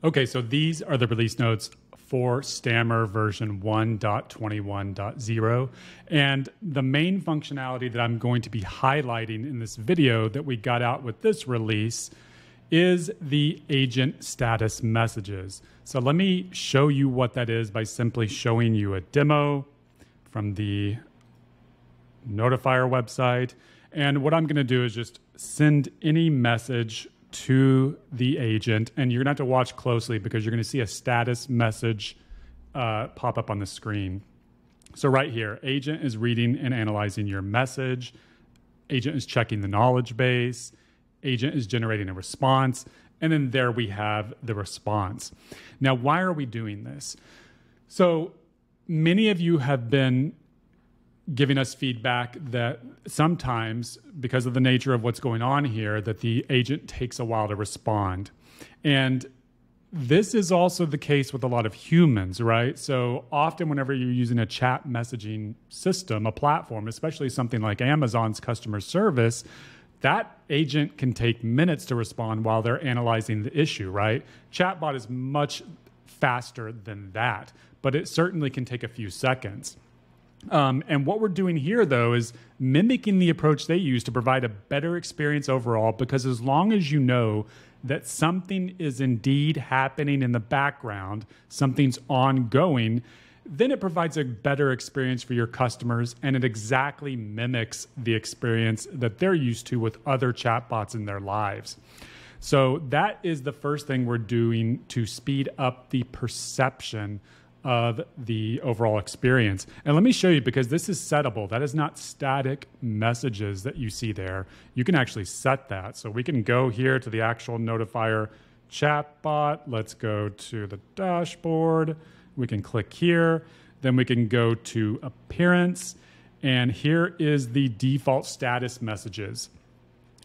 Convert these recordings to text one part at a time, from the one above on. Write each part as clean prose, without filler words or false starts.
Okay, so these are the release notes for Stammer version 1.21.0. And the main functionality that I'm going to be highlighting in this video that we got out with this release is the agent status messages. So let me show you what that is by simply showing you a demo from the notifier website. And what I'm going to do is just send any message to the agent, and you're going to have to watch closely because you're going to see a status message pop up on the screen. So right here, agent is reading and analyzing your message. Agent is checking the knowledge base. Agent is generating a response. And then there we have the response. Now, why are we doing this? So many of you have been giving us feedback that sometimes, because of the nature of what's going on here, that the agent takes a while to respond. And this is also the case with a lot of humans, right? So often whenever you're using a chat messaging system, a platform, especially something like Amazon's customer service, that agent can take minutes to respond while they're analyzing the issue, right? Chatbot is much faster than that, but it certainly can take a few seconds. And what we're doing here, though, is mimicking the approach they use to provide a better experience overall, because as long as you know that something is indeed happening in the background, something's ongoing, then it provides a better experience for your customers, and it exactly mimics the experience that they're used to with other chatbots in their lives. So that is the first thing we're doing to speed up the perception of the overall experience. And let me show you, because this is settable. That is not static messages that you see there. You can actually set that. So we can go here to the actual notifier chatbot. Let's go to the dashboard. We can click here. Then we can go to appearance. And here is the default status messages.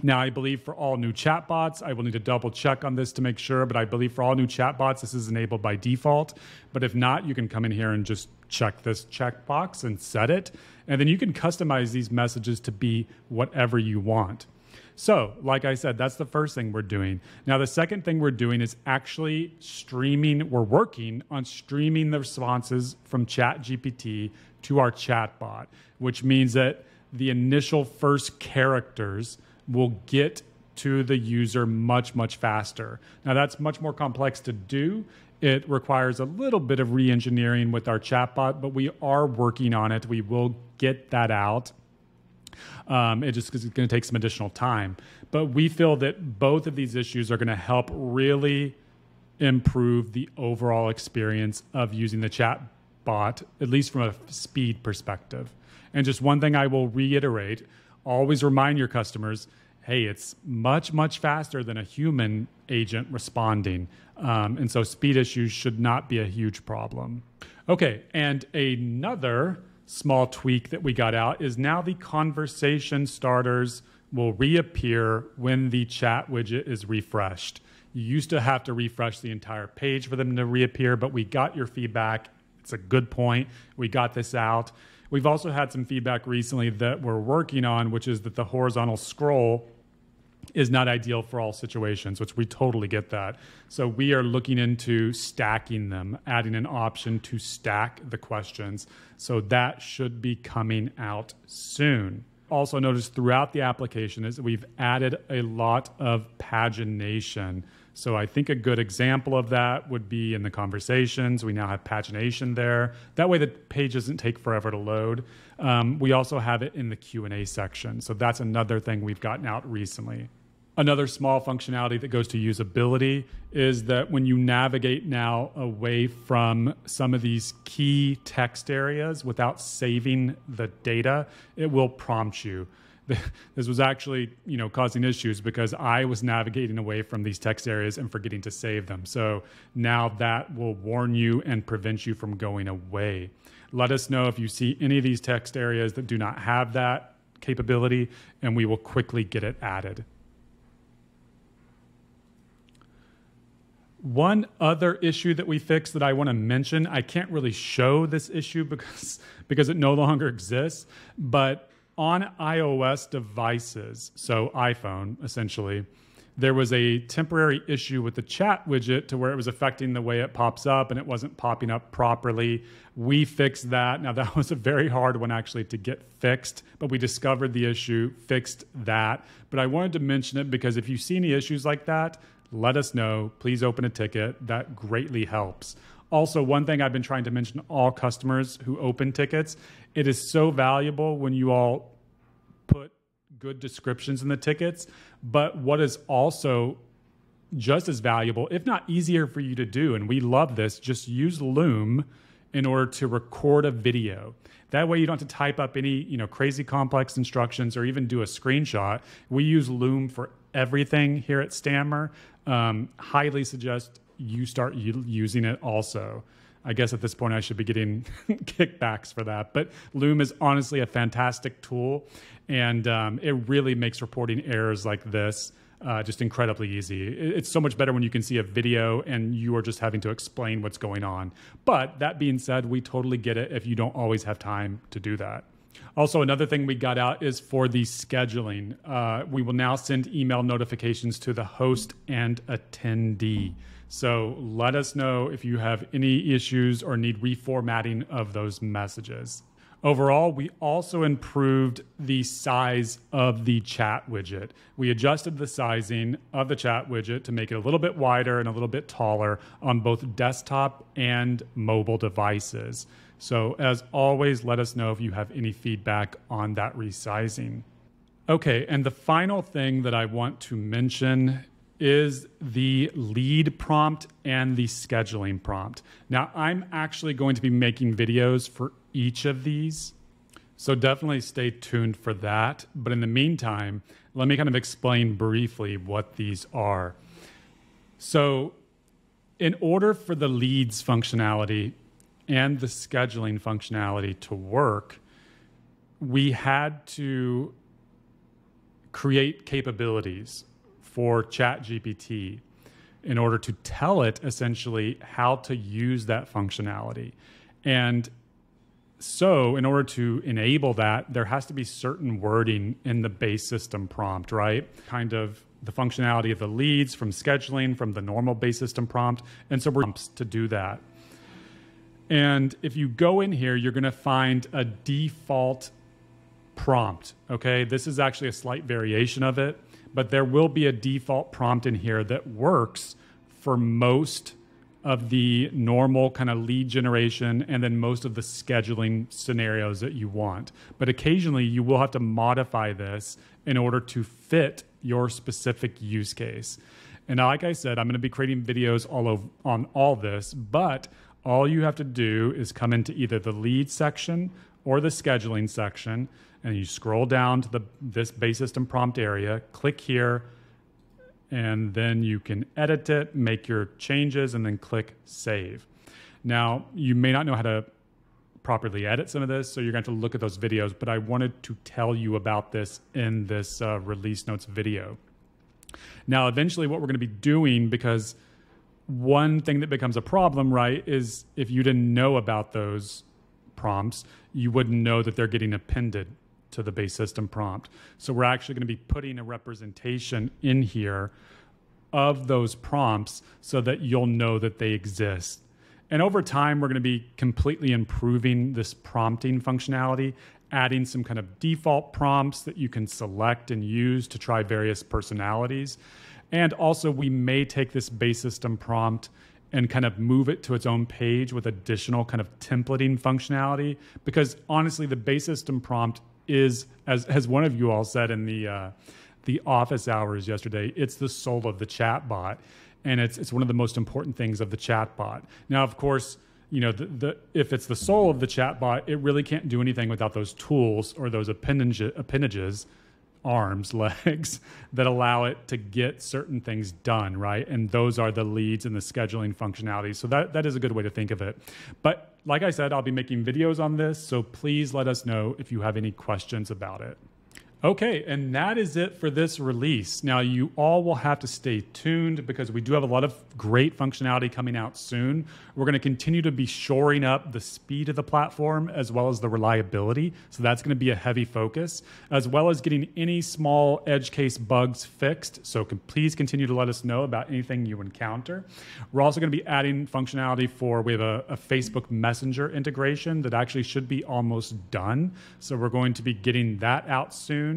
Now, I believe for all new chatbots, I will need to double check on this to make sure, but I believe for all new chatbots, this is enabled by default. But if not, you can come in here and just check this checkbox and set it. And then you can customize these messages to be whatever you want. So, like I said, that's the first thing we're doing. Now, the second thing we're doing is actually streaming. We're working on streaming the responses from ChatGPT to our chatbot, which means that the initial first characters will get to the user much, much faster. Now, that's much more complex to do. It requires a little bit of re-engineering with our chatbot, but we are working on it. We will get that out. It just is going to take some additional time. But we feel that both of these issues are going to help really improve the overall experience of using the chatbot, at least from a speed perspective. And just one thing I will reiterate, always remind your customers, hey, it's much, much faster than a human agent responding. And so speed issues should not be a huge problem. Okay, and another small tweak that we got out is now the conversation starters will reappear when the chat widget is refreshed. You used to have to refresh the entire page for them to reappear, but we got your feedback. It's a good point. We got this out. We've also had some feedback recently that we're working on, which is that the horizontal scroll is not ideal for all situations, which we totally get that. So we are looking into stacking them, adding an option to stack the questions. So that should be coming out soon. Also notice throughout the application is that we've added a lot of pagination. So I think a good example of that would be in the conversations. We now have pagination there. That way the page doesn't take forever to load. We also have it in the Q&A section. So that's another thing we've gotten out recently. Another small functionality that goes to usability is that when you navigate now away from some of these key text areas without saving the data, it will prompt you. This was actually, causing issues because I was navigating away from these text areas and forgetting to save them. So now that will warn you and prevent you from going away. Let us know if you see any of these text areas that do not have that capability, and we will quickly get it added. One other issue that we fixed that I want to mention, I can't really show this issue because it no longer exists, but on iOS devices, so iPhone essentially, there was a temporary issue with the chat widget to where it was affecting the way it pops up and it wasn't popping up properly. We fixed that. Now, that was a very hard one actually to get fixed, but we discovered the issue, fixed that. But I wanted to mention it because if you see any issues like that, let us know. Please open a ticket. That greatly helps. Also, one thing I've been trying to mention to all customers who open tickets, it is so valuable when you all put good descriptions in the tickets, but what is also just as valuable, if not easier for you to do, and we love this, just use Loom in order to record a video. That way you don't have to type up any crazy complex instructions or even do a screenshot. We use Loom for everything here at Stammer. Highly suggest you start using it also. I guess at this point I should be getting kickbacks for that. But Loom is honestly a fantastic tool, and it really makes reporting errors like this just incredibly easy. It's so much better when you can see a video and you are just having to explain what's going on. But that being said, we totally get it if you don't always have time to do that. Also, another thing we got out is for the scheduling. We will now send email notifications to the host and attendee. So let us know if you have any issues or need reformatting of those messages. Overall, we also improved the size of the chat widget. We adjusted the sizing of the chat widget to make it a little bit wider and a little bit taller on both desktop and mobile devices. So as always, let us know if you have any feedback on that resizing. Okay, and the final thing that I want to mention is the lead prompt and the scheduling prompt. Now, I'm actually going to be making videos for each of these, so definitely stay tuned for that. But in the meantime, let me kind of explain briefly what these are. So in order for the leads functionality and the scheduling functionality to work, we had to create capabilities for ChatGPT in order to tell it essentially how to use that functionality. And so in order to enable that, there has to be certain wording in the base system prompt, right? Kind of the functionality of the leads from scheduling from the normal base system prompt. And so we're to do that. And if you go in here, you're going to find a default prompt. Okay, this is actually a slight variation of it, but there will be a default prompt in here that works for most of the normal kind of lead generation and then most of the scheduling scenarios that you want. But occasionally you will have to modify this in order to fit your specific use case. And like I said, I'm going to be creating videos on all this, but all you have to do is come into either the lead section or the scheduling section, and you scroll down to this base system prompt area, click here, and then you can edit it, make your changes, and then click save. Now, you may not know how to properly edit some of this, so you're going to have to look at those videos, but I wanted to tell you about this in this release notes video. Now, eventually what we're going to be doing, because one thing that becomes a problem, right, is if you didn't know about those prompts, you wouldn't know that they're getting appended to the base system prompt. So we're actually going to be putting a representation in here of those prompts so that you'll know that they exist. And over time, we're going to be completely improving this prompting functionality, adding some kind of default prompts that you can select and use to try various personalities. And also, we may take this base system prompt and kind of move it to its own page with additional kind of templating functionality, because honestly, the base system prompt is, as one of you all said in the office hours yesterday, it's the soul of the chatbot, and it's one of the most important things of the chatbot. Now, of course, you know, if it's the soul of the chatbot, it really can't do anything without those tools or those appendages, arms, legs, that allow it to get certain things done, right? And those are the leads and the scheduling functionality. So that is a good way to think of it. But like I said, I'll be making videos on this, so please let us know if you have any questions about it. Okay, and that is it for this release. Now, you all will have to stay tuned because we do have a lot of great functionality coming out soon. We're going to continue to be shoring up the speed of the platform as well as the reliability. So that's going to be a heavy focus, as well as getting any small edge case bugs fixed. So please continue to let us know about anything you encounter. We're also going to be adding functionality we have a Facebook Messenger integration that actually should be almost done. So we're going to be getting that out soon.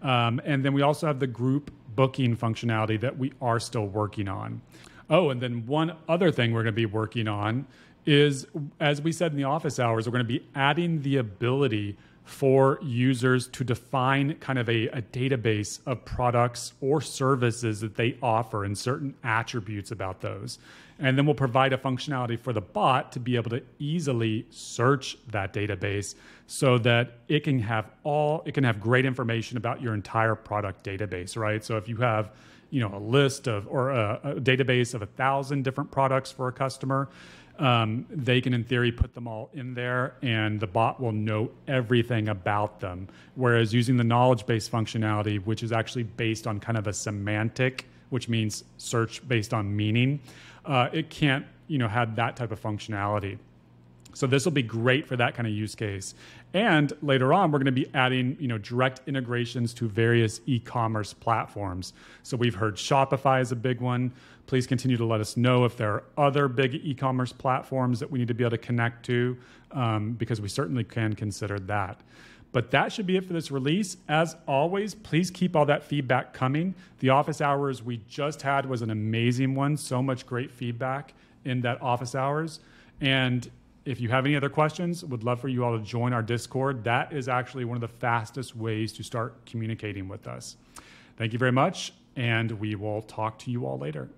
And then we also have the group booking functionality that we are still working on. Oh, and then one other thing we're going to be working on is, as we said in the office hours, we're going to be adding the ability for users to define kind of a database of products or services that they offer and certain attributes about those. And then we'll provide a functionality for the bot to be able to easily search that database so that it can have great information about your entire product database, right? So if you have a list of or a database of 1,000 different products for a customer, they can in theory put them all in there and the bot will know everything about them. Whereas using the knowledge base functionality, which is actually based on kind of a semantic, which means search based on meaning, it can't have that type of functionality. So this will be great for that kind of use case. And later on, we're going to be adding, direct integrations to various e-commerce platforms. So we've heard Shopify is a big one. Please continue to let us know if there are other big e-commerce platforms that we need to be able to connect to, because we certainly can consider that. But that should be it for this release. As always, please keep all that feedback coming. The office hours we just had was an amazing one. So much great feedback in that office hours. And if you have any other questions, would love for you all to join our Discord. That is actually one of the fastest ways to start communicating with us. Thank you very much, and we will talk to you all later.